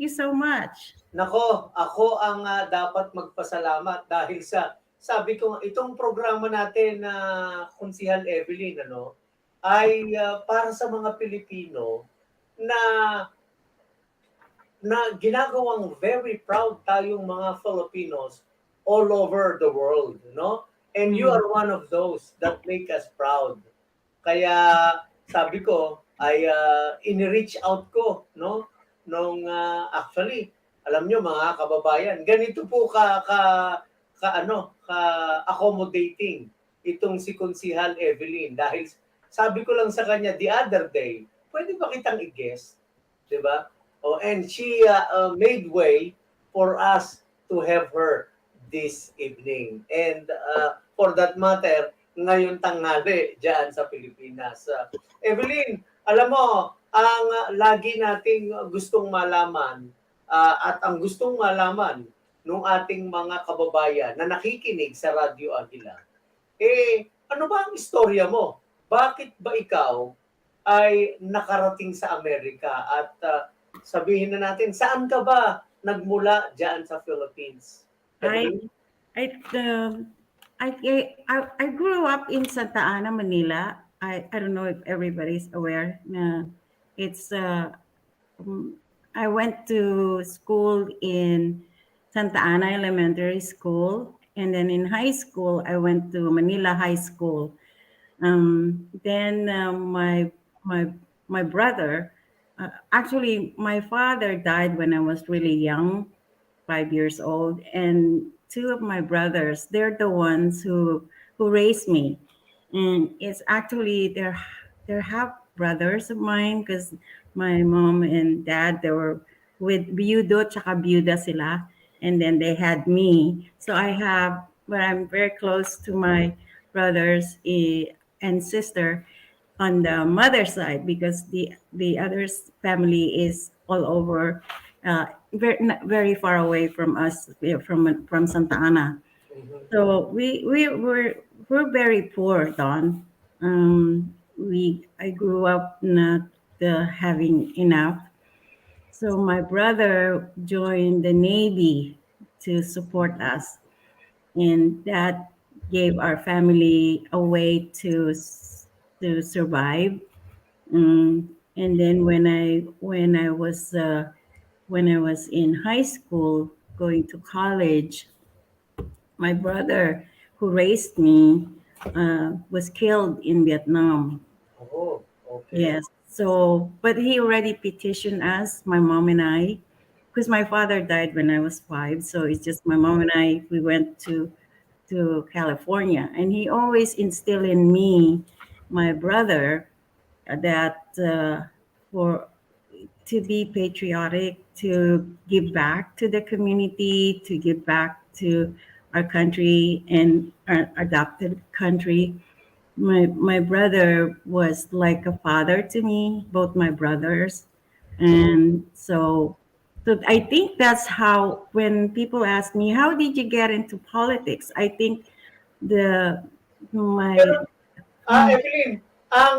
you so much. Nako, ako ang dapat magpasalamat dahil sabi ko itong programa natin na Konsihal Evelyn ay para sa mga Pilipino na ginagawang very proud tayong mga Filipinos all over the world, no? And you are one of those that make us proud. Kaya sabi ko ay in-reach out ko, no? Nung actually, alam nyo mga kababayan, ganito po ka accommodating itong si Konsihal Evelyn dahil sabi ko lang sa kanya the other day, pwede ba kitang i-guest? 'Di ba? Oh, and she made way for us to have her this evening. And for that matter, ngayon tanghali diyan sa Pilipinas. Evelyn, alam mo, ang lagi nating gustong malaman at ang gustong malaman ng ating mga kababayan na nakikinig sa Radyo Agila, ano ba ang istorya mo? Bakit ba ikaw ay nakarating sa Amerika at sabihin na natin, saan ka ba nagmula diyan sa Philippines? I grew up in Santa Ana, Manila. I don't know if everybody's aware na it's I went to school in Santa Ana Elementary School, and then in high school I went to Manila High School. Then my brother, actually my father died when I was really young, 5 years old, and two of my brothers, they're the ones who raised me. And it's actually they're half brothers of mine because my mom and dad, they were with biyudo tsaka biyuda sila, and then they had me. So but I'm very close to my brothers and sister on the mother side because the other family is all over, very far away from us, from Santa Ana. So we're very poor, Don. I grew up not having enough. So my brother joined the Navy to support us, and that gave our family a way to survive. And then when I was in high school, going to college, my brother who raised me was killed in Vietnam. Oh, okay. Yes. So, but he already petitioned us, my mom and I, because my father died when I was 5. So it's just my mom and I. We went to California, and he always instilled in me, my brother, that for to be patriotic, to give back to the community, to give back to our country and our adopted country. My brother was like a father to me, both my brothers, and so I think that's how, when people ask me how did you get into politics, I think the my Pero, Evelyn, ang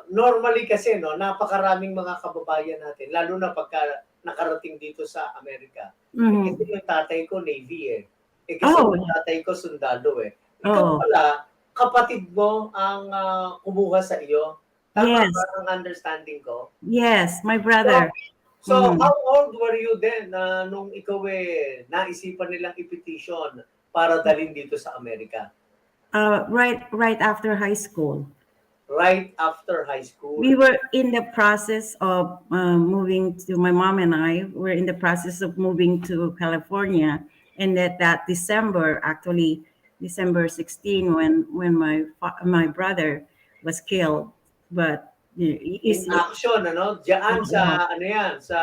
normally kasi napakaraming mga kababayan natin, lalo na pagka nakarating dito sa Amerika. Kasi yung tatay ko Navy kasi yung tatay ko sundalo Ikaw pala, kapatid mo ang kumuha sa iyo. Tama ba ang understanding ko? Yes, my brother. So how old were you then nung ikaw naisipan nilang i-petition para dalhin dito sa Amerika? Right after high school. Right after high school. We were in the process of moving to, my mom and I were in the process of moving to California, and that December, actually December 16, when my brother was killed. But in action, diyan sa sa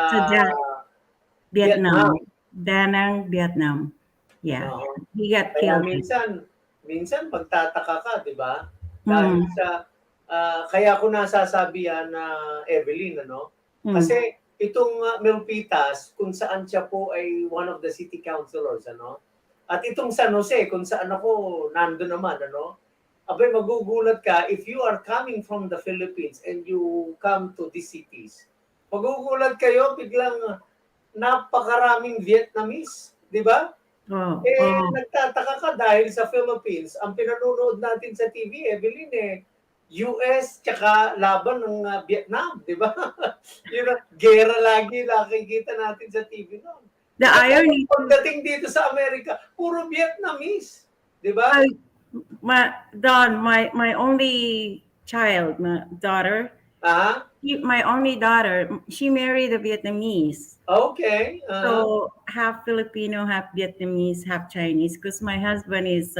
Vietnam. Danang, Vietnam. Yeah. He got killed. Minsan pagtataka ka, 'di ba? Dahil sa kaya ko nasasabi yan Evelyn, kasi itong Milpitas, kung saan siya po ay one of the city councilors, at itong San Jose, kung saan ako nando naman, abay magugulat ka if you are coming from the Philippines and you come to these cities. Magugulat kayo, biglang napakaraming Vietnamese, di ba? Oh, Eh, oh. nagtataka ka dahil sa Philippines, ang pinanonood natin sa TV, Evelyn, US tsaka laban ng Vietnam, di ba? Yun ang gera lagi nakikita natin sa TV noon. The Tapos irony, pagdating dito sa Amerika, puro Vietnamese, di ba? I, my only child, my daughter, Ah, my only daughter, she married a Vietnamese. okay. So half Filipino, half Vietnamese, half Chinese. Because my husband is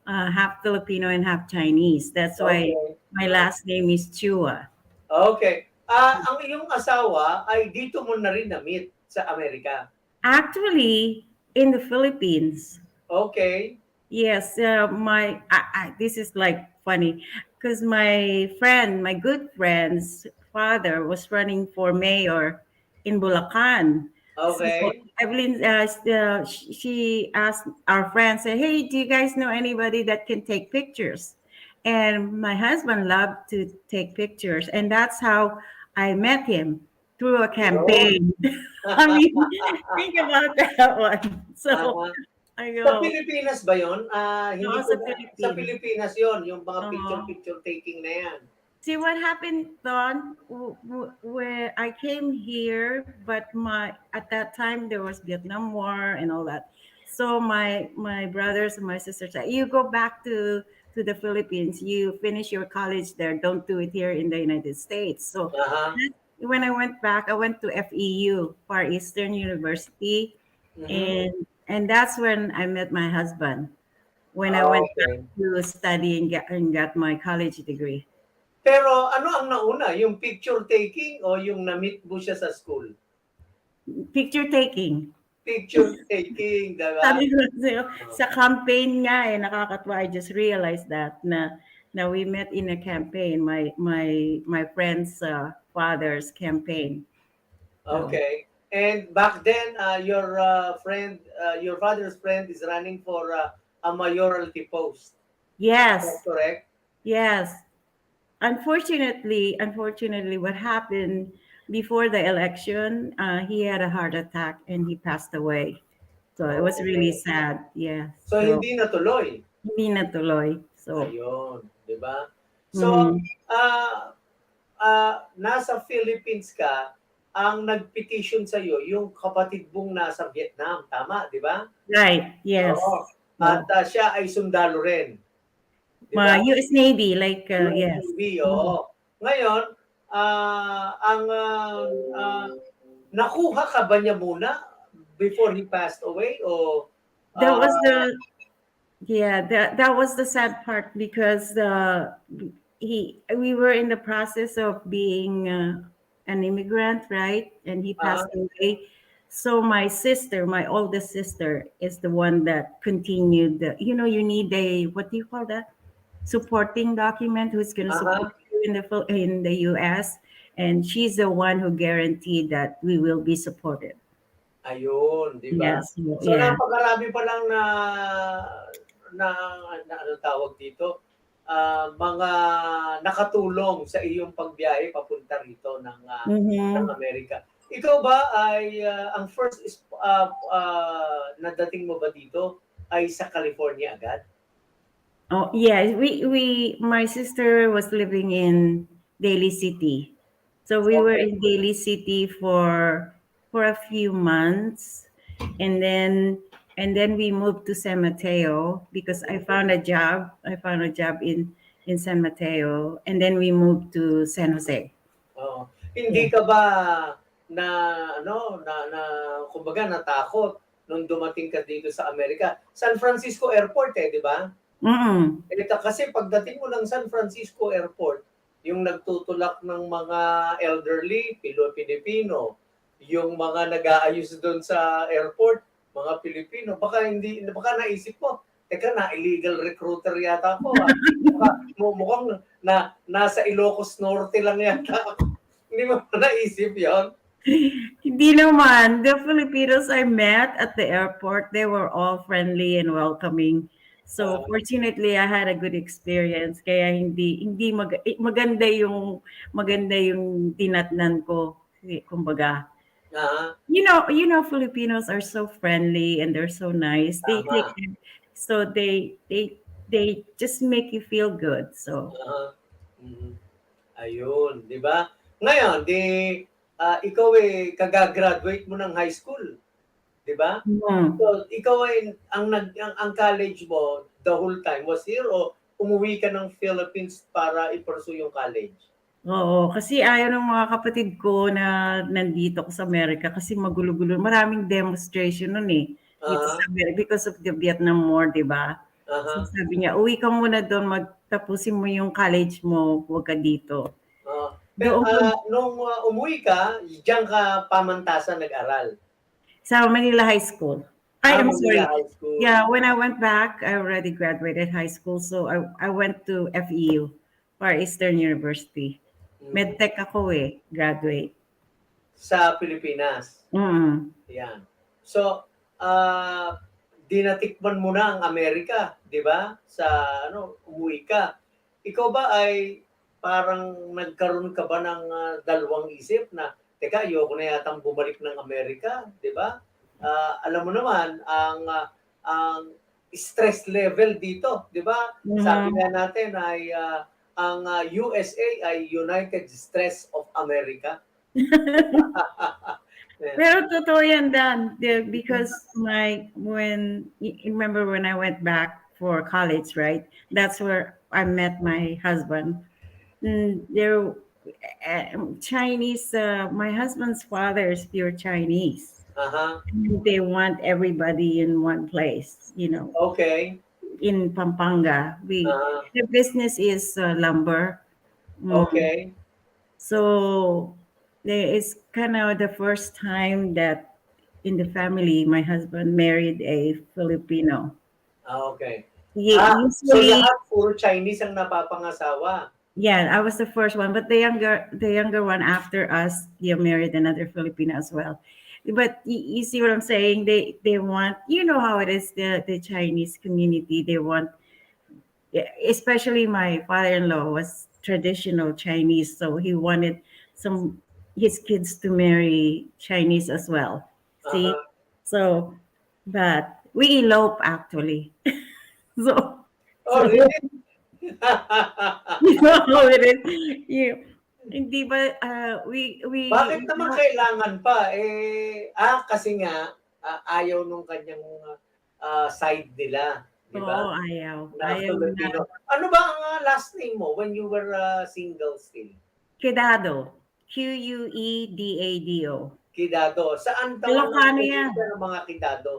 half Filipino and half Chinese. That's why Okay. my last name is Chua. Okay. Ang iyong asawa ay dito mo na rin na-meet sa Amerika. Actually, in the Philippines. Okay. Yes, this is like funny because my friend, my good friend's father was running for mayor in Bulacan. So Okay. Evelyn, she asked our friends, say, "Hey, do you guys know anybody that can take pictures?" And my husband loved to take pictures, and that's how I met him through a Yun. campaign. I mean, think about that one. So Ah, I sa go. Pilipinas ba yon? Hindi Oo, ko sa na, sa Philippines. Pilipinas yon, yung mga Oo. picture-picture taking na yan. See what happened, Don, where I came here, but my at that time there was Vietnam War and all that. So my brothers and my sisters said, "You go back to the Philippines. You finish your college there. Don't do it here in the United States." So Aha. when I went back, I went to FEU, Far Eastern University, Mhm. and that's when I met my husband. When I went back Okay. to study and got my college degree. Pero ano ang nauna, yung picture taking o yung na-meet mo siya sa school? Picture taking. Picture taking, diba? Sabi ko sa'yo, sa campaign nga nakakatuwa. I just realized that na we met in a campaign, my friend's father's campaign. So, Okay. And back then, your father's friend is running for a mayoralty post. Is that yes, correct? yes. Unfortunately, what happened before the election, he had a heart attack and he passed away. So it was really Oh. sad. Yeah. So, So hindi natuloy. hindi natuloy. So, Ayun, di ba? So, mhm. ah nasa Philippines ka, ang nag-petition sa'yo, yung kapatid mong nasa Vietnam, tama, di ba? Right. Yes. Oo. At So, siya ay sundalo rin, di ba? my US Navy, like, US yes. Navy, Mhm. oo. Ngayon, ang nakuha ka ba niya muna before he passed away o That was ah, the Yeah, that was the sad part because we were in the process of being an immigrant, right? And he ah, passed away. So my sister, my oldest sister, is the one that continued. You need a, what do you call that? Supporting document who's going to support aha, you in the U.S. And she's the one who guaranteed that we will be supported. ayun, di ba? Yes, so, So yeah. napakarami pa lang na, na ano tawag dito, mga nakatulong sa iyong pagbiyahe papunta rito ng Mm-hmm. Amerika. Ikaw ba ay ang first is nadating mo ba dito ay sa California agad? Oh, yeah. My sister was living in Daly City. So we were Okay. in Daly City for a few months. And then we moved to San Mateo because I found a job. I found a job in San Mateo. And then we moved to San Jose. Oo. Hindi Yeah. ka ba na na kumbaga natakot nung dumating ka dito sa Amerika? San Francisco Airport, di ba? Mm. Kasi pagdating mo ng San Francisco Airport, yung nagtutulak ng mga elderly, Pilipino, yung mga nag-aayos doon sa airport, mga Pilipino, baka naisip mo, teka na, illegal recruiter yata ako. Baka mukhang nasa Ilocos Norte lang yata ako. Hindi mo ba naisip yon? Hindi naman. The Filipinos I met at the airport, they were all friendly and welcoming. So Uh, fortunately, I had a good experience. Kaya hindi maganda yung dinatnan ko. kumbaga. Aha, Filipinos are so friendly and they're so nice. They take tama. so they just make you feel good. So, Aha. Mhm. Ayun, 'di ba? Ngayon, ikaw kaga-graduate mo ng high school, 'di ba? So, mm, ikaw ay ang college mo the whole time was here o umuwi ka ng Philippines para i-pursue yung college? oo, kasi ayaw ng mga kapatid ko na nandito ako sa Amerika kasi magulo-gulo. Maraming demonstration nun eh. Dito sa Aha, Amerika because of the Vietnam War, 'di ba? So aha. sabi niya, uwi ka muna doon, magtapusin mo yung college mo, huwag ka dito. Oo. Doon ko Nung, umuwi ka, diyan ka pamantasan nag-aral? sa Manila High School. I'm Manila sorry. High School. Yeah, when I went back, I already graduated high school. So I went to FEU, Far Eastern University. Mhm. Medtech ako eh, graduate. Sa Pilipinas. Mm. Yan. So, dinatikman mo na ang Amerika, 'di ba? Sa umuwi ka. Ikaw ba ay parang nagkaroon ka ba ng, dalawang isip na, "Teka, ayoko na yatang bumalik ng Amerika," 'di ba? Alam mo naman ang stress level dito, 'di ba? Sabi Mhm. nga natin ay, ang, USA ay United States of America. Pero totoo yan, Dan. Because remember when I went back for college, right? That's where I met my husband. They're Chinese. My husband's father is pure Chinese. Aha, They want everybody in one place, okay. in Pampanga. Uh, The business is lumber. Mm. okay. So it's kind of the first time that in the family, my husband married a Filipino. Okay. So Usually, lahat puro Chinese ang napapangasawa? yeah, I was the first one, but the younger one after us, they married another Filipino as well. But you see what I'm saying? They want, how it is, the Chinese community. They want, yeah, especially my father-in-law was traditional Chinese, so he wanted some his kids to marry Chinese as well. See, Uh-huh. so but we elope actually. So Oh, so really? you know how it is. You, hindi ba Bakit we naman kailangan pa? Kasi nga, ayaw nung kanyang, side nila, 'di ba? oo, ayaw. Na Ayaw na Filipino. Ano ba ang, last name mo when you were, single still? Quedado. Quedado. Kidado. Saan daw ang Ilocano yan. probinsya ng mga Kidado?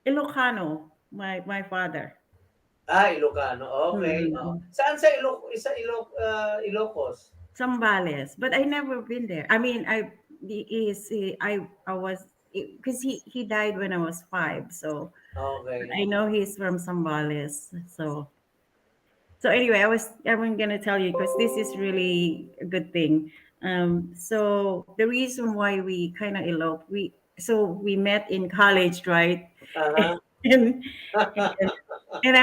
Ilocano, my father. Ilocano, okey, oo. Mm. Saan sa Ilocos? Zambales, but I never been there. I mean, I was because he died when I was 5, so Okey. I know he's from Zambales. So anyway, I'm gonna tell you because this is really a good thing. So the reason why we kind of eloped, we met in college, right? Uh-huh. and and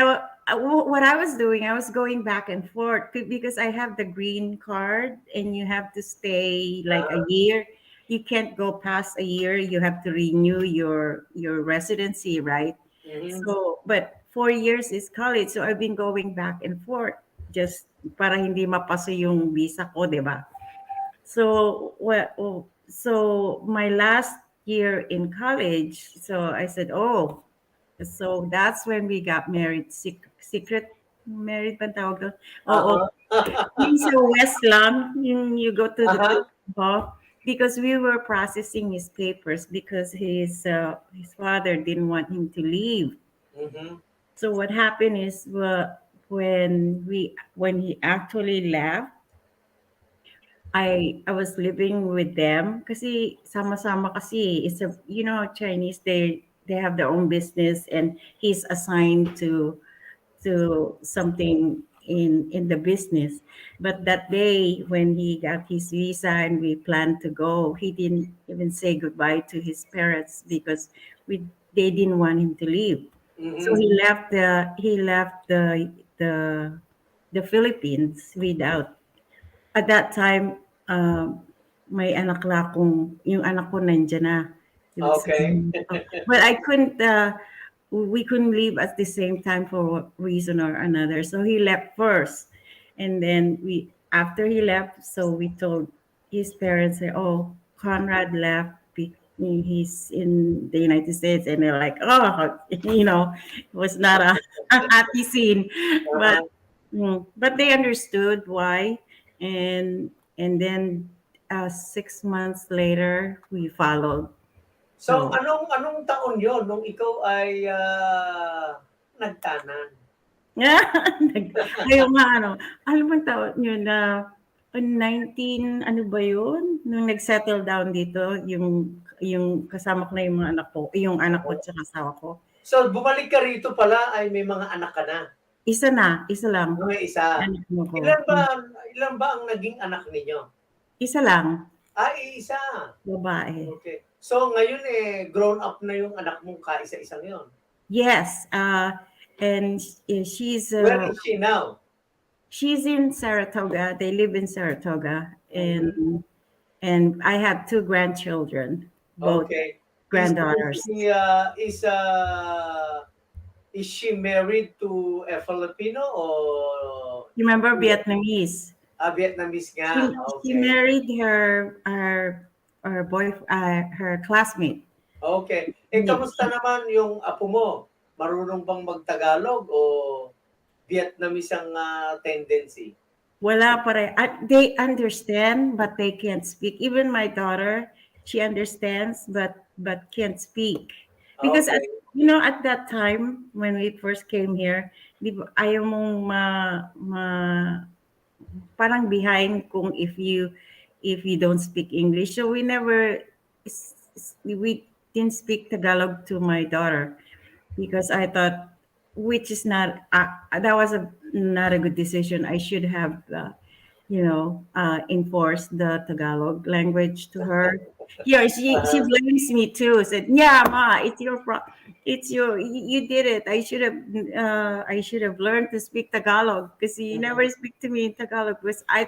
what I was doing, I was going back and forth because I have the green card, and you have to stay like a Uh-huh. year. You can't go past a year. You have to renew your residency, right? Mhm. So, but 4 years is college, so I've been going back and forth just para hindi mapaso yung visa ko, di ba? So my last year in college, so I said, oh, so that's when we got married. Secret married ba tawag doon? Oo. Uh-huh. Yung sa West lang, yung you go to the Uh-huh. hall, because we were processing his papers because his father didn't want him to leave. Mhm. So what happened is, when he actually left, I was living with them kasi sama-sama kasi it's a Chinese, they have their own business, and he's assigned to something in the business. But that day when he got his visa and we planned to go, he didn't even say goodbye to his parents because they didn't want him to leave. So Mhm. the Philippines without, at that time, may anak la akong, yung anak ko nandiyan na. Ibig Okay. sabihin, but I couldn't, we couldn't leave at the same time for one reason or another. So he left first. And then after he left, so we told his parents, say, oh, Conrad left. He's in the United States. And they're like, oh, it was not a happy scene. But, Uh-huh. but they understood why. And then 6 months later, we followed. So, So, anong taon yon nung ikaw ay nagtanan? Ayun nga ano, alam mo taon yun na 19 ano ba yun? Nung nag-settle down dito, yung kasama ko na yung mga anak ko, yung anak ko Uh-huh. tsaka asawa ko. So, bumalik ka rito pala ay may mga anak ka na. Isa lang, May isa. anak mo ko. Ilan ba ang naging anak ninyo? Isa lang, Isa. babae. Okay. So, ngayon grown up na yung anak mong kaisa-isang yon. Yes, and she's Where is she now? she's in Saratoga. They live in Saratoga, Mhm. and I have two grandchildren, both Okay. Is granddaughters. she is she married to a Filipino or You remember Vietnamese? Vietnamese nga? She Okay. married her boy her classmate. Okay. He- Kamusta naman yung apo mo? Marunong bang mag-Tagalog o Vietnamese ang tendency? Wala pare. They understand, but they can't speak. Even my daughter, she understands, but can't speak. Because Okay. at that time when we first came here, di ba, ayaw mong parang behind kung if you don't speak English. So we didn't speak Tagalog to my daughter because I thought, which is not that was not a good decision. I should have enforced the Tagalog language to her. Yeah, she Uh-huh. blames me too. Said, "Yeah, ma, it's you did it. I should have learned to speak Tagalog because he never Mhm. speak to me in Tagalog because I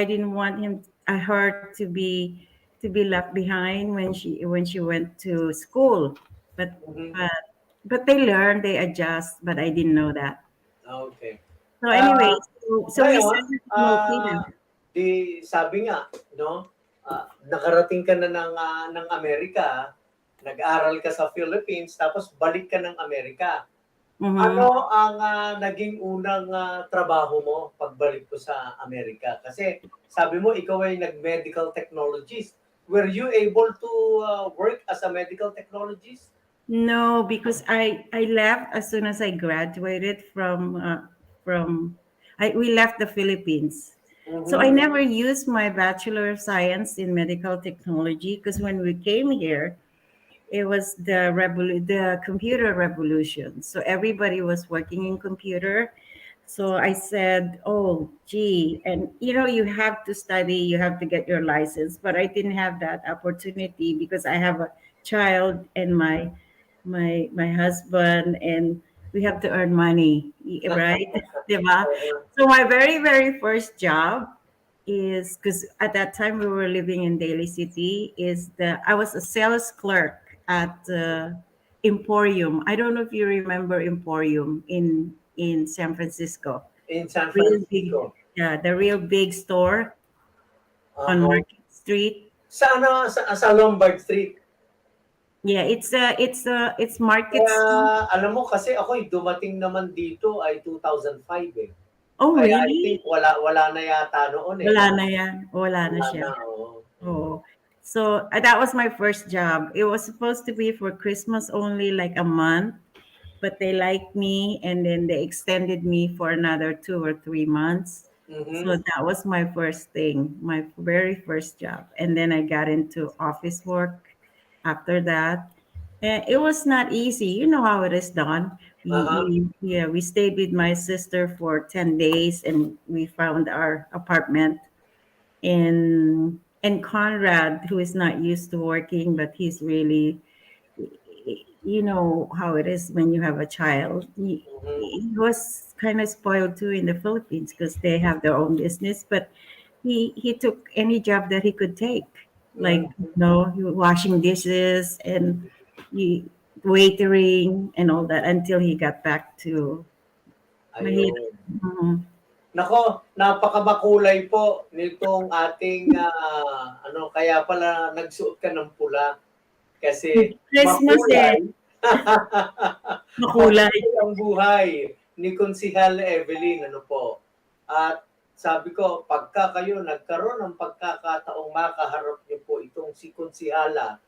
didn't want her to be left behind when she went to school. But Mhm. but but they learn, they adjust. But I didn't know that. Okay. So anyway, Ah, so we ngayon, started remotely now. sabi nga, no, nakarating ka na ng Amerika, nag-aral ka sa Philippines, tapos balik ka ng Amerika. Mm-hmm. Ano ang naging unang trabaho mo pagbalik ko sa Amerika? Kasi sabi mo, ikaw ay nag-medical technologist. Were you able to work as a medical technologist? No, because I left as soon as I graduated from we left the Philippines. So I Mhm. never used my Bachelor of Science in Medical Technology because when we came here, it was the computer revolution. So everybody was working in computer. So I said, "Oh, gee," and you have to study, you have to get your license, but I didn't have that opportunity because I have a child and my husband, and we have to earn money, right? Diba? So my very very first job is because at that time we were living in Daly City. I was a sales clerk at Emporium. I don't know if you remember Emporium in San Francisco. In San Real big, Francisco. yeah, the real big store on Uh-huh. Market Street. Sa Lombard Street. Yeah, it's Market Kaya Street. alam mo kasi ako'y dumating naman dito ay 2005 eh. Oh, Kaya I think really? wala na yata noon eh, Wala no? na yan. Wala na Wala siya. na, oo. Oh, so that was my first job. It was supposed to be for Christmas only, like a month, but they liked me, and then they extended me for another 2 or 3 months. So Mhm. that was my first thing, my very first job, and then I got into office work after that. And it was not easy. You know how it is, Don. Aha. We stayed with my sister for 10 days, and we found our apartment and Conrad, who is not used to working, but he's really, you know how it is when you have a child. Mhm. He was kind of spoiled too in the Philippines because they have their own business, but he took any job that he could take, like Mm. washing dishes and waitering and all that until he got back to Manila. Ayun. Mhm. Nako, napakamakulay po nitong ating, kaya pala nagsuot ka ng pula kasi Christmas eh, makulay. makulay. Makulay ang buhay ni Konsehal Evelyn, ano po. At sabi ko, pagka kayo nagkaroon ng pagkakataong makaharap niyo po itong si Konsehala,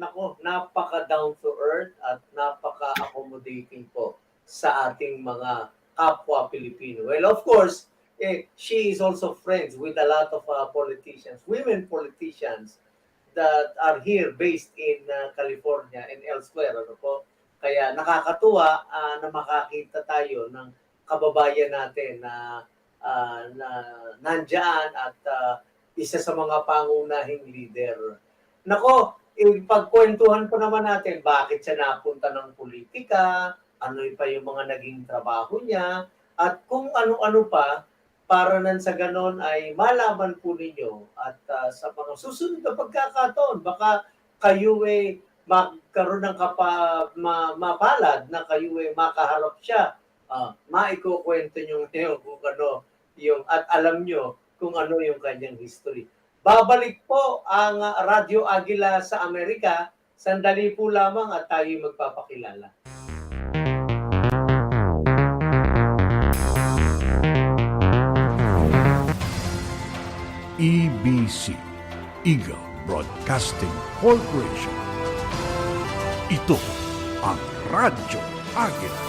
nako, napaka down to earth at napaka accommodating po sa ating mga kapwa Pilipino. Well, of course, she is also friends with a lot of politicians, women politicians that are here based in California and elsewhere. Ano po? Kaya nakakatuwa na makakita tayo ng kababayan natin na nandyan at isa sa mga pangunahing leader. Nako, pagkwentuhan po naman natin bakit siya napunta ng politika, ano pa yung mga naging trabaho niya, at kung ano-ano pa, para nan sa ganon ay malaman po ninyo at sa mga susunod na pagkakataon, baka kayo magkaroon ng mapalad na kayo makaharap siya. Maikukwento nyo ngayon kung ano yung, at alam nyo kung ano yung kanyang history. Babalik po ang Radyo Agila sa Amerika. Sandali po lamang at tayo magpapakilala. EBC, Eagle Broadcasting Corporation. Ito ang Radyo Agila.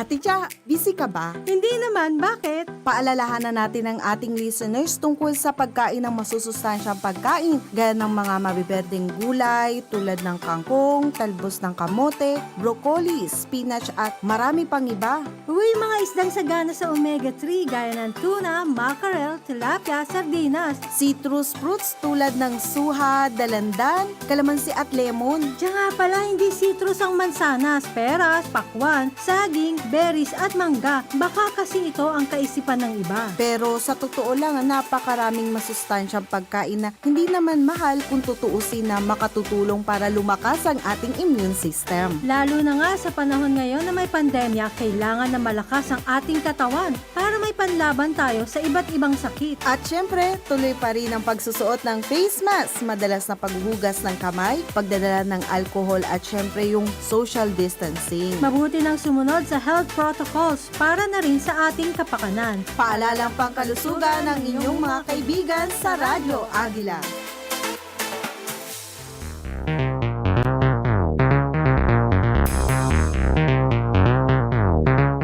Ate Cha, busy ka ba? Hindi naman, bakit? Paalalahanan natin ang ating listeners tungkol sa pagkain ng masusustansyang pagkain gaya ng mga mabiberdeng gulay tulad ng kangkong, talbos ng kamote, broccoli, spinach at marami pang iba. Uy, mga isdang sagana sa omega-3 gaya ng tuna, mackerel, tilapia, sardinas. Citrus fruits tulad ng suha, dalandan, kalamansi at lemon. Diyan nga pala, hindi citrus ang mansanas, peras, pakwan, saging, berries at mangga. Baka kasi ito ang kaisipan ng iba. Pero sa totoo lang, napakaraming masustansyang pagkain na hindi naman mahal kung tutuusin na makatutulong para lumakas ang ating immune system. Lalo na nga sa panahon ngayon na may pandemya, kailangan na malakas ang ating katawan para may panlaban tayo sa iba't ibang sakit. At syempre, tuloy pa rin ang pagsusuot ng face mask, madalas na paghuhugas ng kamay, pagdadala ng alcohol at syempre yung social distancing. Mabuti nang sumunod sa health protocols para na rin sa ating kapakanan. Paalalang pangkalusugan ng inyong mga kaibigan sa Radyo Agila.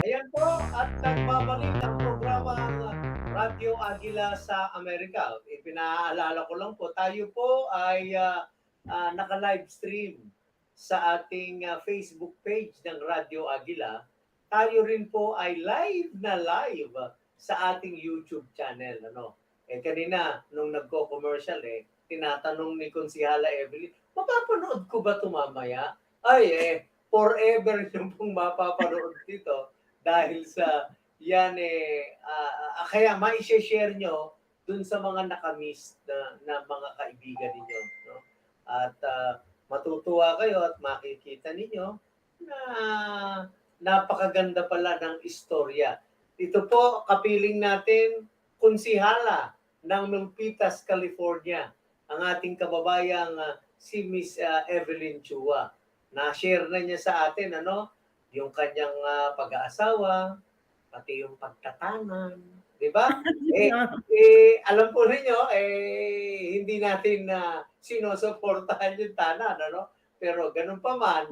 Ayan po, at nagbabalik ang programang Radyo Agila sa Amerika. Ipinaalala ko lang po, tayo po ay naka-live stream sa ating Facebook page ng Radyo Agila. Tayo rin po ay live sa ating YouTube channel. Kanina, nung nagko-commercial, tinatanong ni Konsehala Evelyn, mapapanood ko ba ito mamaya? Forever yung pong mapapanood dito dahil sa yan kaya ma-share nyo dun sa mga nakamiss na mga kaibigan ninyo. No? At matutuwa kayo at makikita ninyo na napakaganda pala ng istorya. Ito po, kapiling natin, konsehala ng Milpitas, California, ang ating kababayang si Miss Evelyn Chua. Na-share na niya sa atin, yung kanyang pag-aasawa, pati yung pagtatanan, di ba? Alam po ninyo, hindi natin na sinusuportahan yung tanan, ano? Pero ganun pa man,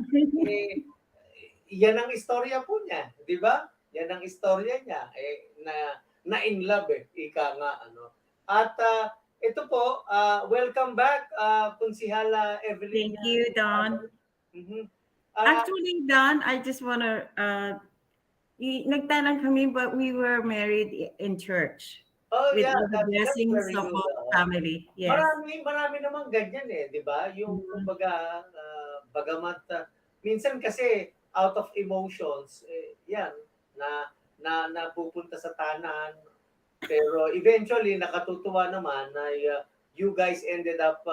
yan ang istorya po niya, di ba? Yan ang istorya niya, na in love ika nga, ano. At ito po, welcome back, Konsihala Evelyn. Thank you, Don. Mhm. Actually, Don, I just want to, nagtanong kami, but we were married in church Oh with yeah, all the that's blessings very of good. all family. Yes. Marami naman ganyan di ba? Yung kumbaga, bagamat minsan kasi out of emotions, yan na napupunta sa tanan. Pero eventually nakatutuwa naman na you guys ended up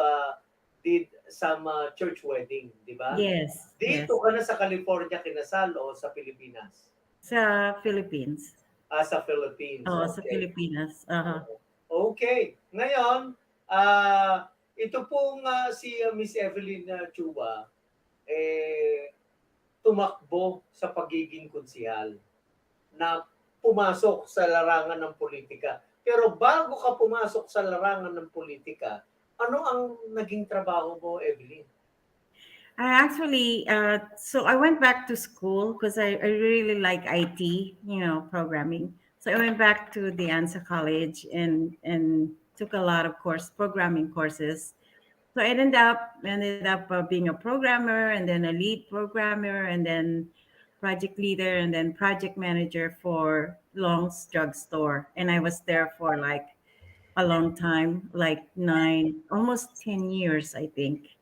did some church wedding, di ba? Yes. Dito ka na sa California kinasal o sa Pilipinas? Sa Philippines. Sa Philippines. Oh, Okay. sa Pilipinas. Okay. Ngayon, ito pong si Miss Evelyn Chuba, tumakbo sa pagiging konsihal na pumasok sa larangan ng politika. Pero bago ka pumasok sa larangan ng politika, ano ang naging trabaho mo, Evelyn? So I went back to school because I really like IT, programming. So I went back to the ANSA College and took a lot of programming courses. So I ended up being a programmer and then a lead programmer and then project leader and then project manager for Long's Drugstore. And I was there for like a long time, like almost 10 years, I think.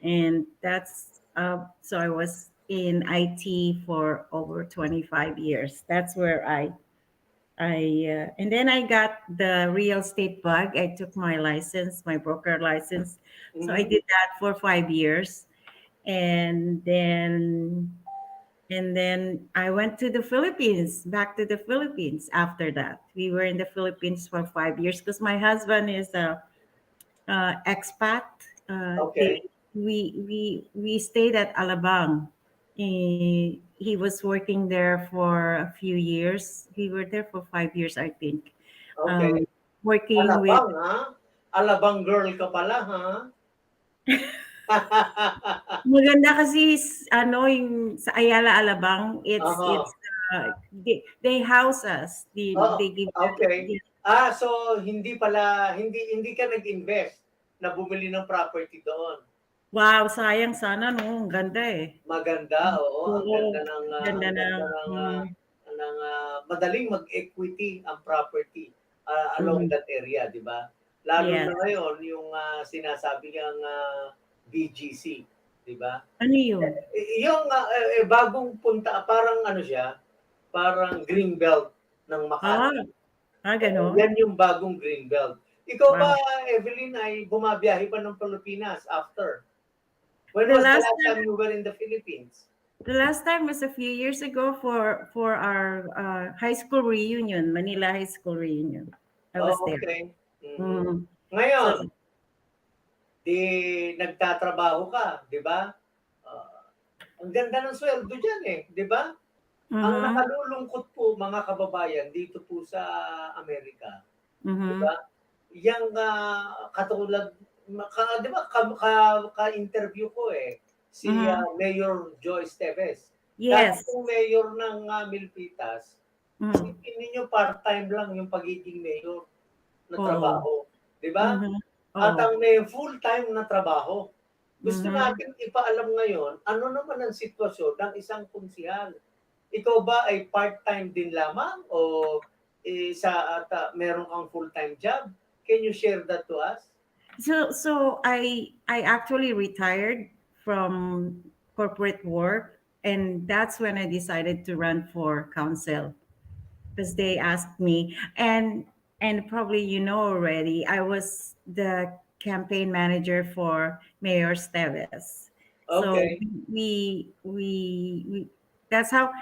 And so I was in IT for over 25 years. That's where and then I got the real estate bug. I took my license, my broker license. So I did that for 5 years. And then I went to the Philippines, back to the Philippines after that. We were in the Philippines for 5 years because my husband is a expat. Okay. We stayed at Alabang. He was working there for a few years. We were there for 5 years, I think. Okay. Working Alabang, ha? Alabang girl ka pala, ha? Maganda kasi yung sa Ayala Alabang, Aha. they house us. They give Okay. So hindi ka nag-invest na bumili ng property doon. Wow, sayang sana no. Ang ganda eh. Maganda, oo. Ang Oo, ganda ng madaling mag-equity ang property along that area, di ba? Lalo Yes. na ngayon yung sinasabi niyang BGC, di ba? Ano yun? Yung bagong punta, parang ano siya, parang green belt ng Makati. Ganon. Yan yung bagong green belt. Ikaw Wow. ba, Evelyn, ay bumabiyahe pa ng Pilipinas after? When The was the last last time you were in the Philippines? The last time was a few years ago for our high school reunion, Manila High School reunion. I was there. Okay. Mm. Ngayon, nagtatrabaho ka, di ba? Ang ganda ng sweldo dyan di ba? Ang nakalulungkot po, mga kababayan, dito po sa Amerika, di ba? Yang katulad, di ba, ka-interview ko si Mayor Joyce Teves. Yes. Dati yung mayor ng Milpitas, isipin ninyo part-time lang yung pagiging mayor na trabaho. Di ba? At ang may full-time na trabaho. Gusto natin ipaalam ngayon, ano naman ang sitwasyon ng isang konsihal? Ikaw ba ay part-time din lamang o meron kang full-time job? Can you share that to us? So I actually retired from corporate work, and that's when I decided to run for council because they asked me, and probably already, I was the campaign manager for Mayor Steves. Okay. So we that's how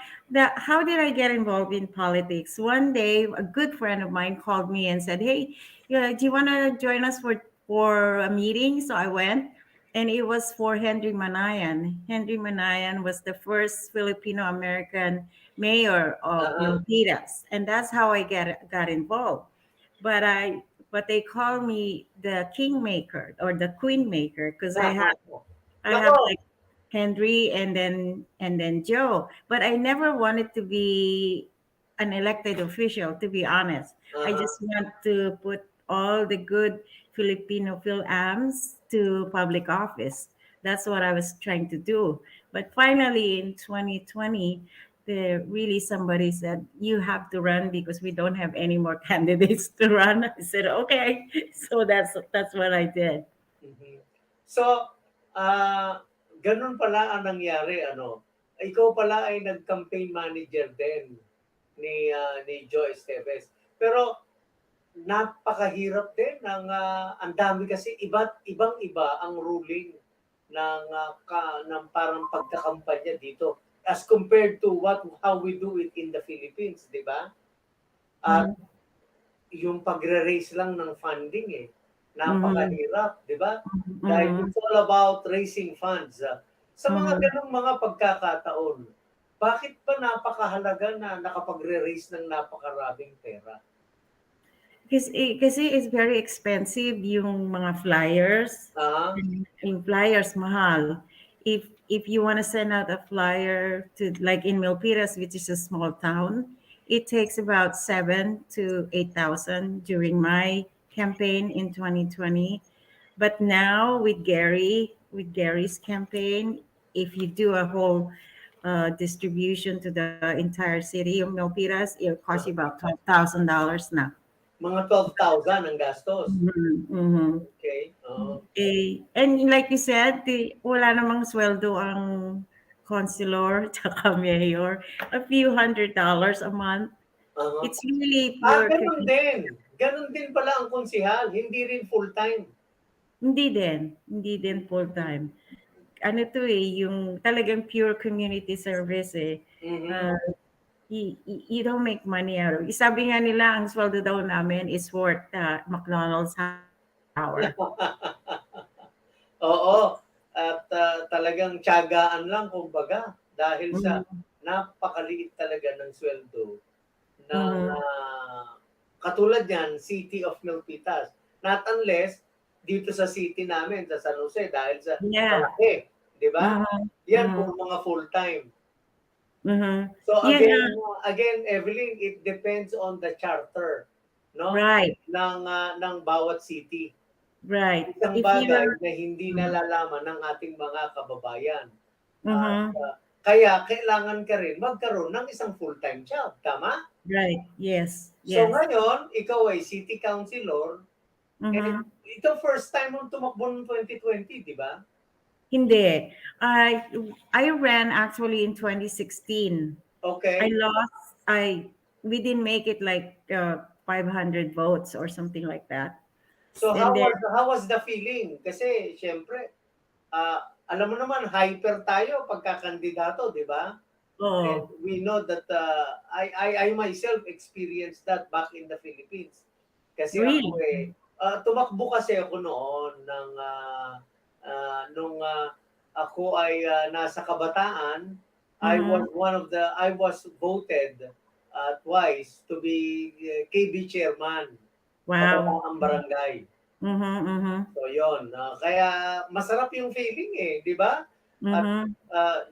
did I get involved in politics? One day, a good friend of mine called me and said, "Hey, do you want to join us for a meeting?" So I went, and it was for Henry Manayan. Henry Manayan was the first Filipino-American mayor of Uh-huh. Milpitas, and that's how I got involved. But they call me the kingmaker or the queen maker because I Nako. have like Henry and then Joe. But I never wanted to be an elected official, to be honest. I Uh-huh. just want to put all the good Filipino Phil-Ams to public office. That's what I was trying to do. But finally in 2020, really somebody said you have to run because we don't have any more candidates to run. I said okay. So that's what I did. Mhm. So, ganun pala ang nangyari, ano? Ikaw pala ay nag-campaign manager din ni Joe Esteves. Pero napakahirap din ng ang dami kasi ibang-iba ang ruling ng parang pagkakampanya dito as compared to how we do it in the Philippines, di ba? At Mhm. yung pagre-raise lang ng funding Mhm. napakahirap, di ba? Dahil Mhm. it's all about raising funds. Sa mga Mhm. ganong mga pagkakataon, bakit ba napakahalaga na nakapagre-raise ng napakaraming pera? Kasi it's very expensive yung mga flyers. Ah, Yung flyers mahal. If you want to send out a flyer to like in Milpitas, which is a small town, it takes about 7 to 8,000 during my campaign in 2020. But now with Gary's campaign, if you do a whole distribution to the entire city of Milpitas, it'll cost you about $12,000 now. mga 12,000 ang gastos. Mhm. Okay. Oo. And like you said, wala namang sweldo ang consular tsaka mayor. A few $100 a month. Aha. It's really pure Ganun community. din. Ganun din pala ang konsihal, hindi rin full-time. Hindi din full-time. Ano to yung talagang pure community service Mhm. Uh, you don't make money out of it. Sabi nga nila, ang sweldo daw namin is worth McDonald's hour. Oo, at talagang tiyagaan lang kumbaga dahil sa Mhm. napakaliit talaga ng sweldo ng Mhm. katulad niyan, City of Milpitas. Not unless dito sa city namin sa San Jose dahil sa Yeah. malaki, 'di ba? Mhm. Yan Mhm. puro mga full-time. Mhm. So Yan again, Evelyn, it depends on the charter, no? right, Ng bawat city. right. Isang If bagay you're na hindi Mhm. nalalaman ng ating mga kababayan. At Mhm. kaya kailangan ka rin magkaroon ng isang full-time job, tama? Right. Yes. So Yes. ngayon, ikaw ay city councilor, and Mhm. ito first time mong tumakbo noong 2020, di ba? Hindi. I ran actually in 2016. I Okay. lost. We didn't make it like 500 votes or something like that. So And then how was the feeling? Kasi syempre, alam mo naman, hyper tayo pagkakandidato, di ba? And oh, we know that I myself experienced that back in the Philippines. Kasi ako really? tumakbo kasi ako noon nung ako ay nasa kabataan. Mhm. I was voted twice to be KB chairman, Wow. kabataang barangay. Mhm. Mhm. So yon, kaya masarap yung feeling di ba? At Mhm.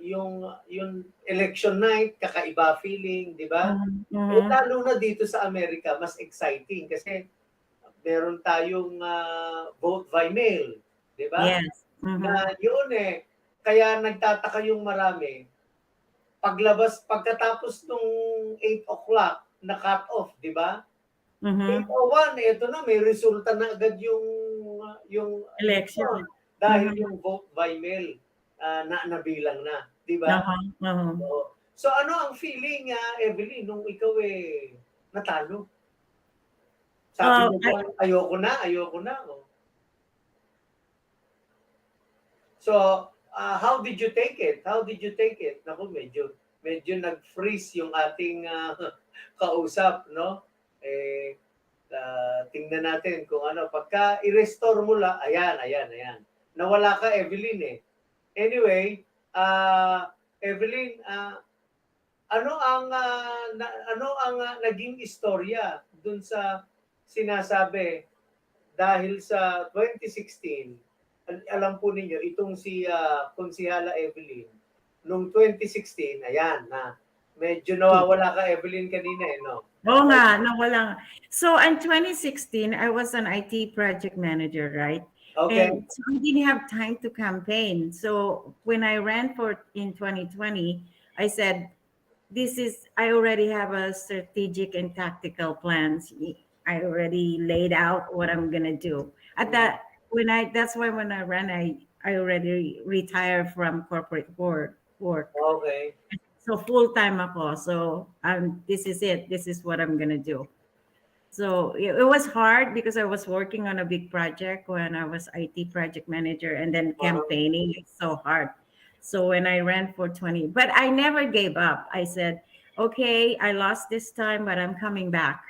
yung election night, kakaiba feeling, di ba? Mhm. Mhm. Lalo na dito sa Amerika, mas exciting kasi meron tayong vote by mail, di ba? Yes. Mhm. Na yun kaya nagtataka yung marami, pagkatapos nung 8 o'clock na cut off, di ba? Mhm. 8:01, eto na, may resulta na agad yung election Election. dahil Mhm. yung vote by mail na nabilang na, di ba? Uh-huh. Uh-huh. So ano ang feeling, Evelyn, nung ikaw natalo? Sabi Uh, mo I, ba, ayoko na. Oh. So, how did you take it? How did you take it? Naku, medyo nag-freeze yung ating kausap, no? Tingnan natin kung ano. Pagka i-restore mo lang, ayan. nawala ka, Evelyn eh. Anyway, Evelyn, ano ang naging istorya dun sa sinasabi dahil sa 2016, alam po ninyo, itong si Konsihala Evelyn, nung 2016, ayan, na medyo nawawala ka, Evelyn, kanina eh, no? Oo nga, nawala nga. So, in 2016, I was an IT project manager, right? Okay. And so I didn't have time to campaign. So when I ran for in 2020, I said, I already have a strategic and tactical plans. I already laid out what I'm gonna do. That's why when I ran, I already retired from corporate work. Okay. So full time ako. So this is it. This is what I'm gonna do. So it was hard because I was working on a big project when I was IT project manager, and then campaigning is so hard. So when I ran for 20, but I never gave up. I said, okay, I lost this time, but I'm coming back.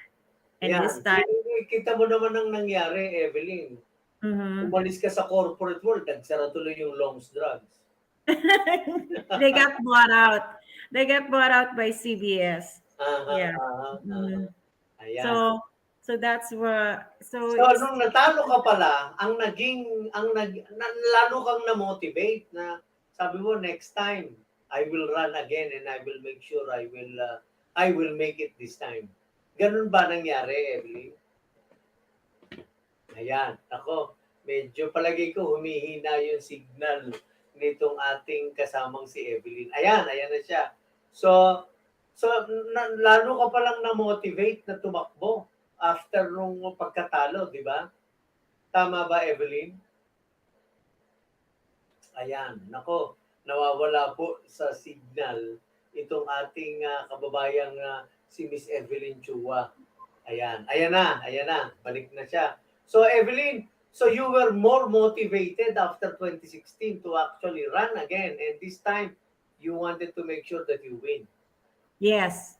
And this Yan. time, Kita mo naman ang nangyari, Evelyn. mhm. Umalis ka sa corporate world, nagsara tuloy yung Long's Drugs. They got bought out. They got bought out by CBS. Yeah. Mhm. Ayan. So that's what. So nung natalo ka pala, lalo kang na-motivate na sabi mo next time I will run again and I will make sure I will make it this time. Ganun ba nangyari, Evelyn? Ayan, ako, medyo palagay ko humihina yung signal nitong ating kasamang si Evelyn. Ayan na siya. So lalo ka palang na-motivate na tumakbo after nung pagkatalo, di ba? Tama ba, Evelyn? Ayan, nako, nawawala po sa signal itong ating kababayang si Miss Evelyn Chua. Ayan na, balik na siya. So Evelyn, so you were more motivated after 2016 to actually run again, and this time you wanted to make sure that you win. Yes.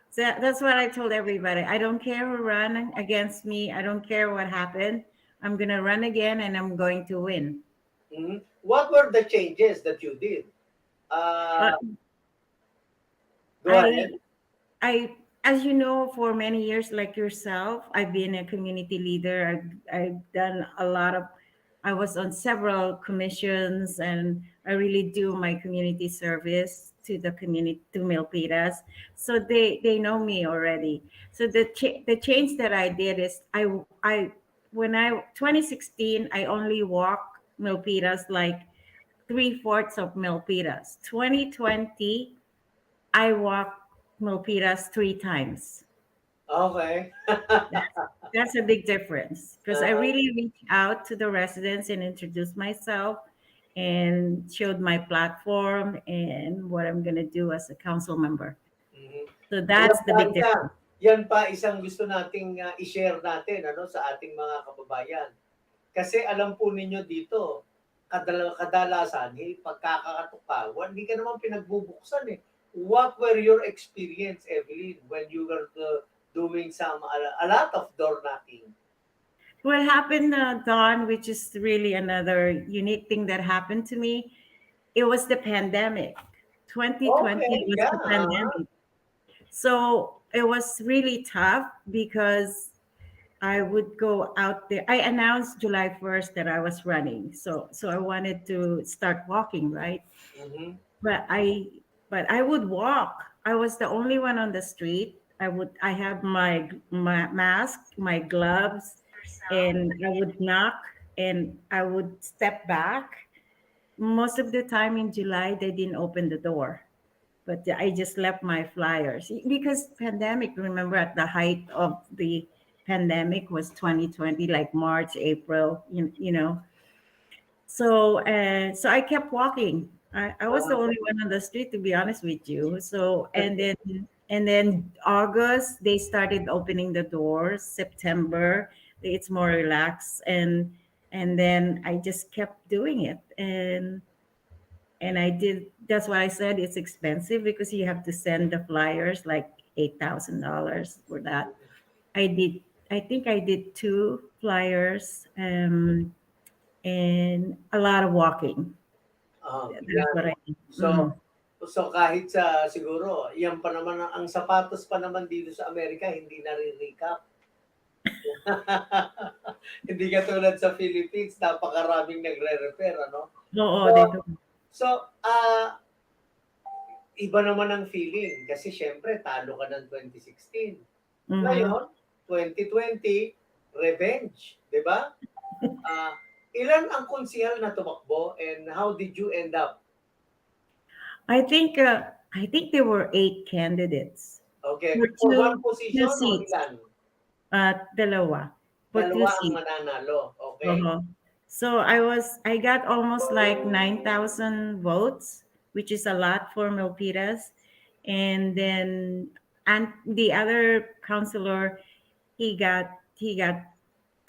So that's what I told everybody. I don't care who run against me. I don't care what happened. I'm going to run again and I'm going to win. Mm-hmm. What were the changes that you did? Go ahead. As you know, for many years, like yourself, I've been a community leader. I've done a lot of, I was on several commissions, and I really do my community service to the community, to Milpitas. So they know me already. So the change that I did is when 2016, I only walk Milpitas like 3/4 of Milpitas. 2020, I walk Milpitas 3 times. Okay. That's a big difference because I really reached out to the residents and introduced myself and showed my platform and what I'm going to do as a council member. Mm-hmm. So that's the big difference. Yan pa isang gusto nating i-share natin sa ating mga kababayan. Kasi alam po ninyo dito, kadalasan, pagkakatukawan, hindi ka naman pinagbubuksan eh. What were your experience, Evelyn, when you were doing a lot of door knocking? What happened, Don, which is really another unique thing that happened to me, it was the pandemic. 2020 was the pandemic. So it was really tough because I would go out there. I announced July 1st that I was running. So I wanted to start walking, right? Mm-hmm. But I would walk. I was the only one on the street. I have my mask, my gloves, and I would knock and I would step back. Most of the time in July, they didn't open the door, but I just left my flyers because pandemic. Remember, at the height of the pandemic was 2020, like March, April. You know. So I kept walking. I was the only one on the street, to be honest with you. So and then August they started opening the doors. September it's more relaxed, and then I just kept doing it, and I did. That's why I said it's expensive because you have to send the flyers like $8,000 for that. I did. I think I did 2 flyers. and a lot of walking. That's Yan. what I did. So, so kahit sa siguro, yan pa naman, ang sapatos pa naman dito sa Amerika, hindi nare-recap. Hindi katulad sa Philippines, napakaraming nagre-repair, ano? Oo, So, dito. so iba naman ang feeling kasi syempre talo ka ng 2016. Mhm. Ngayon, 2020, revenge, di ba? Ah, ilan ang konsehal na tumakbo and how did you end up? I think there were 8 candidates Okay, for for one two position o seats. ilan? Dalawa for two Dalawa ang seats. mananalo. Okay. Uh-huh. So I got almost like 9,000 votes, which is a lot for Milpitas. And then, and the other counselor, he got 200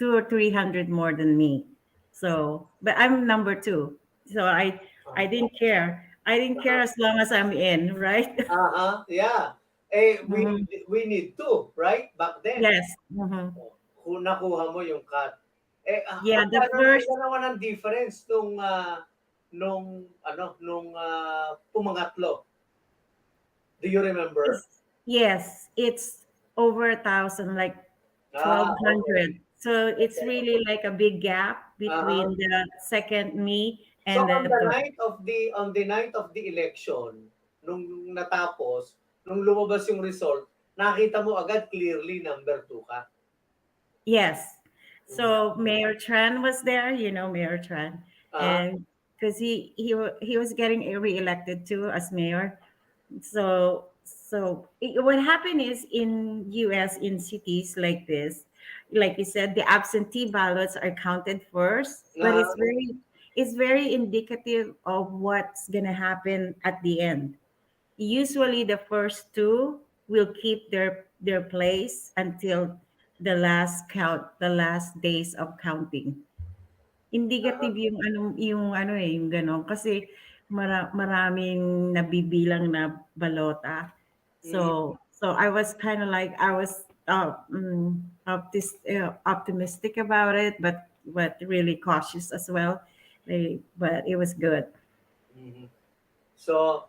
or 300 more than me. So, but I'm number two. So I didn't care. I didn't care as long as I'm in, right? Yeah. Eh, Mhm. we need to, right? Back then. Yes. Mhm. Kung nakuha mo yung cut. Eh, Yeah, the magkano first. ilan naman ang difference nung pumangatlo? Do you remember? Yes, it's over 1,000, like Okay. 1,200. So it's Okay. really like a big gap Uh-huh. between the second me So and the third. on the night of the election, nung natapos, nung lumabas yung result, nakita mo agad clearly number 2 ka. Yes. Mhm. So Mayor Tran was there, Mayor Tran, Ah, and because he was getting reelected too as mayor. So what happened is in US, in cities like this, like you said, the absentee ballots are counted first, but ah, it's very indicative of what's gonna happen at the end. Usually the first two will keep their place until the last days of counting. ah, Indicative yung gano'n kasi maraming nabibilang na balota. mhm, So I was kind of like I was optimistic about it, but really cautious as well. But it was good. mhm. So,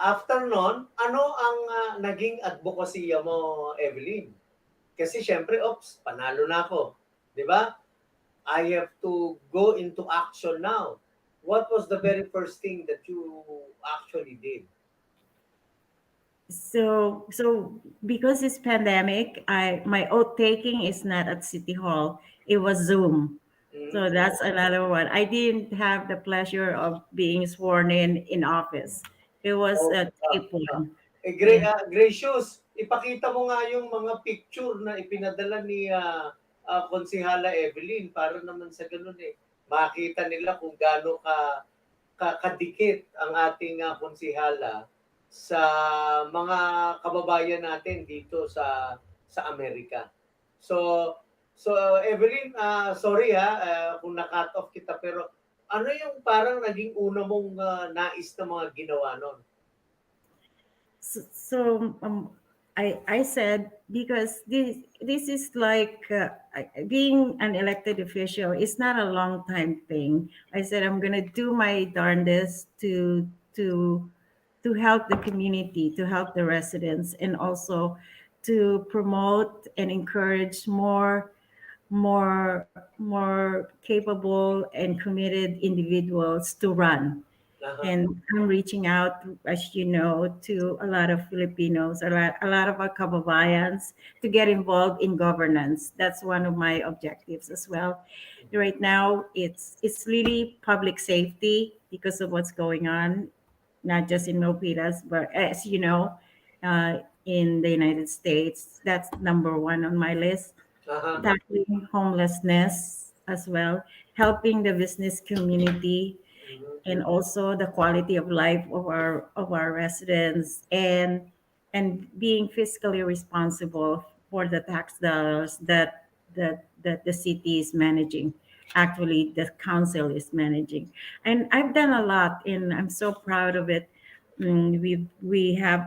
after nun, ano ang naging advokasya mo, Evelyn? Kasi siyempre, oops, panalo na ako. Di ba? I have to go into action now. What was the very first thing that you actually did? So because it's pandemic, my oath taking is not at City Hall. It was Zoom. Mhm. So that's another one. I didn't have the pleasure of being sworn in office. It was Oh, a tape ah. one. Yeah. Gracious, ipakita mo nga yung mga picture na ipinadala ni Konsehala Evelyn para naman sa ganun makita nila kung gaano kadikit ang ating konsehala sa mga kababayan natin dito sa Amerika. So Evelyn, sorry kung na-cut off kita pero ano yung parang naging una mong nais na mga ginawa nun? So I said, because this is like being an elected official is not a long time thing. I said I'm gonna do my darndest to to help the community, to help the residents, and also to promote and encourage more capable and committed individuals to run. Aha. And I'm reaching out, as you know, to a lot of Filipinos, a lot of our kababayans to get involved in governance. That's one of my objectives as well. Right now, it's really public safety because of what's going on, not just in Milpitas, but as you know, in the United States, that's number one on my list. Aha. Tackling homelessness as well, helping the business community, Mhm. and also the quality of life of our residents, and being fiscally responsible for the tax dollars that the city is managing, actually the council is managing. And I've done a lot, and I'm so proud of it. We help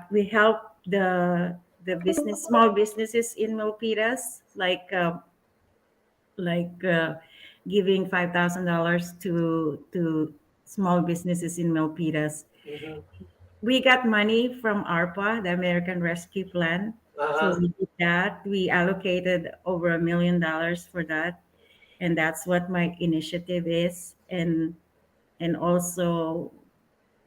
the small businesses in Milpitas, like giving $5,000 to small businesses in Milpitas. Mhm. We got money from ARPA, the American Rescue Plan. So Aha. we did that. We allocated over $1 million for that, and that's what my initiative is. And also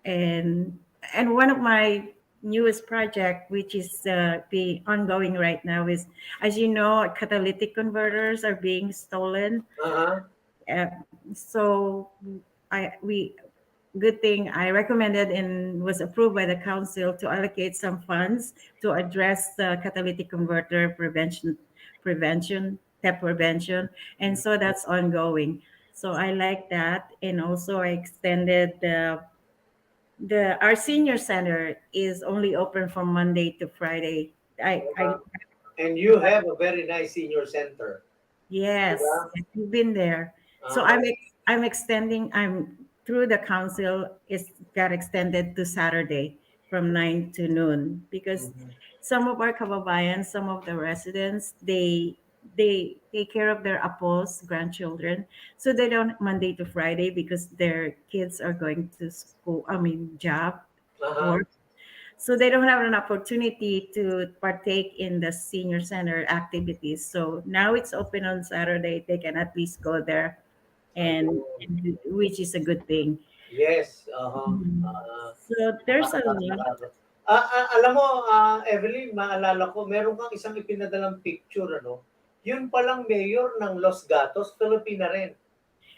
and and one of my newest project, which is the ongoing right now, is, as you know, catalytic converters are being stolen. Aha. uh, so I we good thing I recommended and was approved by the council to allocate some funds to address the catalytic converter prevention, theft prevention, and so that's ongoing. So I like that, and also I extended the our senior center is only open from Monday to Friday. I Aha. And you have a very nice senior center, di ba? Yes, yes, you've been there. So Aha. I'm extending. I'm through the council. It's got extended to Saturday from 9 to noon, because Mhm. some of our kababayan, some of the residents, they take care of their apos grandchildren, so they don't Monday to Friday because their kids are going to school. I mean, job, Aha. work, so they don't have an opportunity to partake in the senior center activities. So now it's open on Saturday. They can at least go there, Ayun. which is a good thing. Yes, aha. Mhm. So there's a lot. Nakaka alam mo, Evelyn, maalala ko meron kang isang ipinadalang picture ano, yun palang mayor ng Los Gatos, Filipina rin.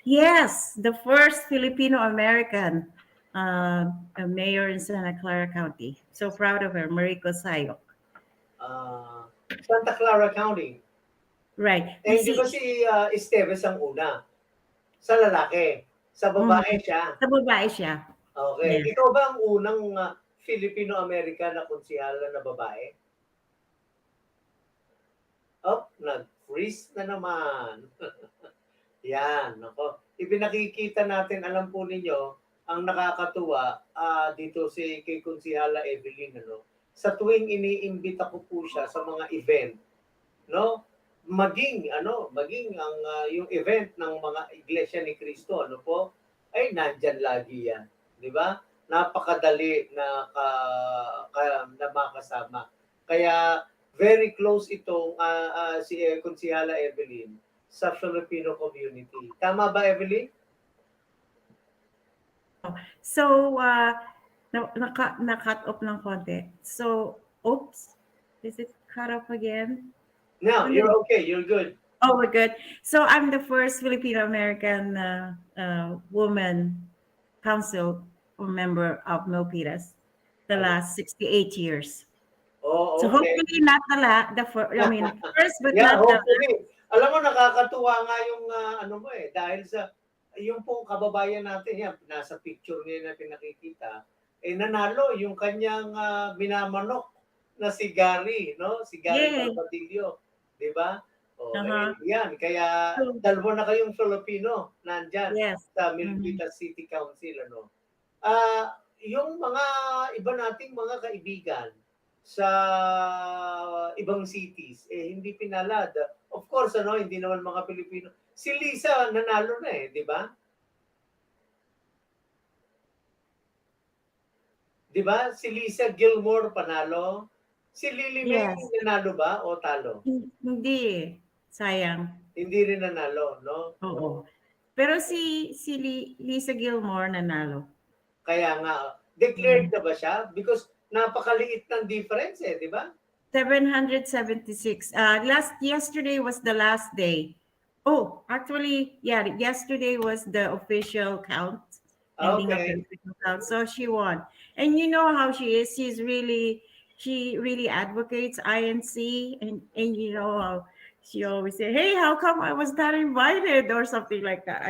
Yes, the first Filipino American mayor in Santa Clara County. So proud of her, Mariko Sayok. Santa Clara County. Right. Eh, hindi ba si Esteves ang una? Sa lalaki. Sa Mhm. babae siya. Sa babae siya. Okay. Yeah. Ikaw ba ang unang Filipino-American na konsyala na babae? Oh, nag-freeze na naman. Yan, nako. Ipinakikita natin, alam po ninyo, ang nakakatuwa dito si kay Konsihala Evelyn, ano, sa tuwing iniimbita ko po siya sa mga event, no? Maging ang yung event ng mga Iglesia ni Cristo, ano po, ay nandyan lagi yan, di ba? Napakadali na makasama. Kaya very close itong si Konsihala Evelyn sa Filipino community. Tama ba, Evelyn? So, na-cut off ng konti. So, oops. Is it cut off again? No, Ano? you're okay. You're good. Oh, we're good. So, I'm the first Filipino-American woman council member of Milpitas the last 68 years. Oh, So, okay. hopefully not the first, I mean, first but Yeah, not the hopefully. Alam mo, nakakatuwa nga yung ano mo dahil sa yung pong kababayan natin yan, nasa picture niya na pinakikita, nanalo yung kanyang minamanok na si Gary, no? Si Gary Yay! Barbadillo, di ba? Oh, Uh-huh. yan, kaya So, dalawa na kayong Filipino nandyan yes. sa Mhm. Milpitas City Council, ano? Yung mga iba nating mga kaibigan sa ibang cities, hindi pinalad. Of course, ano, hindi naman mga Pilipino. Si Lisa nanalo na di ba? Di ba? Si Lisa Gilmore panalo. Si Lily May Yes. nanalo ba o talo? Hindi eh. Sayang. Hindi rin nanalo, no? Oo. Pero si Lisa Gilmore nanalo. Kaya nga, declared na ba siya? Because napakaliit ng difference di ba? 776. Yesterday was the last day. Oh, actually, yeah, yesterday was the official count, ending of the Okay. official count. So she won. And you know how she is. She really advocates INC, and you know how she always say, "Hey, how come I was not invited?" or something like that.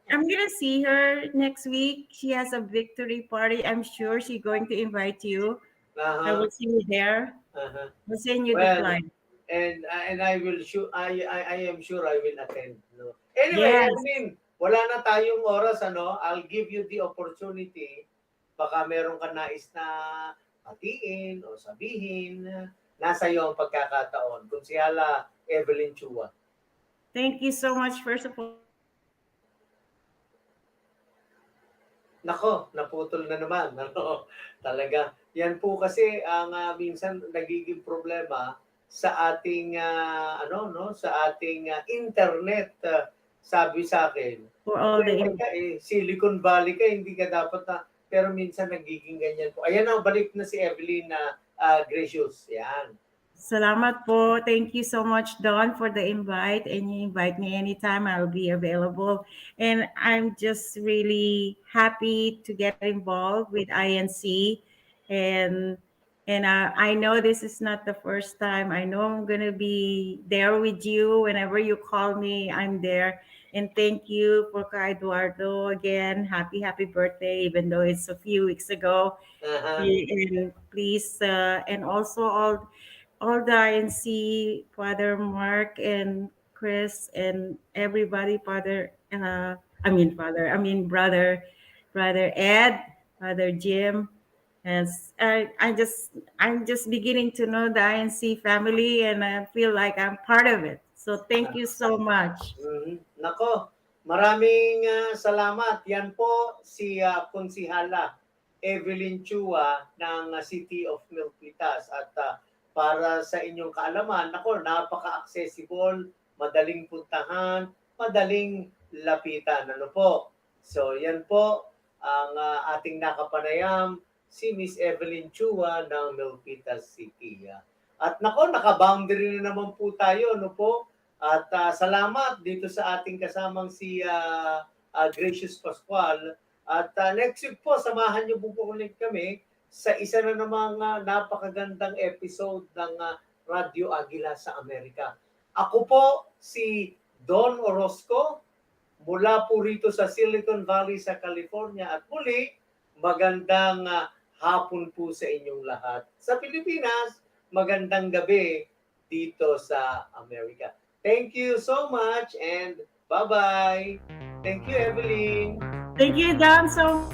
I'm gonna see her next week. She has a victory party. I'm sure she's going to invite you. I Uh-huh. will see you there. Uh-huh. I'll send you the Well, flyer. and I will sure I am sure I will attend, no. Anyway, Yes. Evelyn, wala na tayong oras, ano. I'll give you the opportunity. Baka meron ka nais na hatiin o sabihin. Nasa iyo ang pagkakataon. Konsihala Evelyn Chua. Thank you so much, first of all. Nako, naputol na naman. Ano, talaga. Yan po kasi ang minsan nagiging problema sa ating sa ating internet. Sabi sa akin, For all the teka, Silicon Valley ka, hindi ka dapat na, pero minsan nagiging ganyan po. Ayan na, balik na si Evelyn na Gracious. Yan. Salamat po. Thank you so much, Dawn, for the invite. And you invite me anytime, I'll be available. And I'm just really happy to get involved with INC. And I know this is not the first time. I know I'm gonna be there with you whenever you call me. I'm there. And thank you for Ka Eduardo again. Happy birthday, even though it's a few weeks ago. Uh-huh. And please, and also all the INC, Father Mark and Chris and everybody, Brother Ed, Father Jim, and I'm just beginning to know the INC family, and I feel like I'm part of it. So thank you so much. Nako, maraming salamat. Yan po si Konsihala Evelyn Chua ng City of Milpitas. At para sa inyong kaalaman, nako, napaka-accessible, madaling puntahan, madaling lapitan. Ano po? So yan po ang ating nakapanayam, si Miss Evelyn Chua ng Milpitas City. At nako, naka-boundary na naman po tayo, no po? At salamat dito sa ating kasamang si Gracious Pascual. At next week po, samahan niyo po ulit kami sa isa na namang napakagandang episode ng Radyo Agila sa Amerika. Ako po si Don Orozco mula po rito sa Silicon Valley sa California. At muli, magandang hapon po sa inyong lahat. Sa Pilipinas, magandang gabi dito sa Amerika. Thank you so much and bye-bye. Thank you, Evelyn. Thank you, Don, so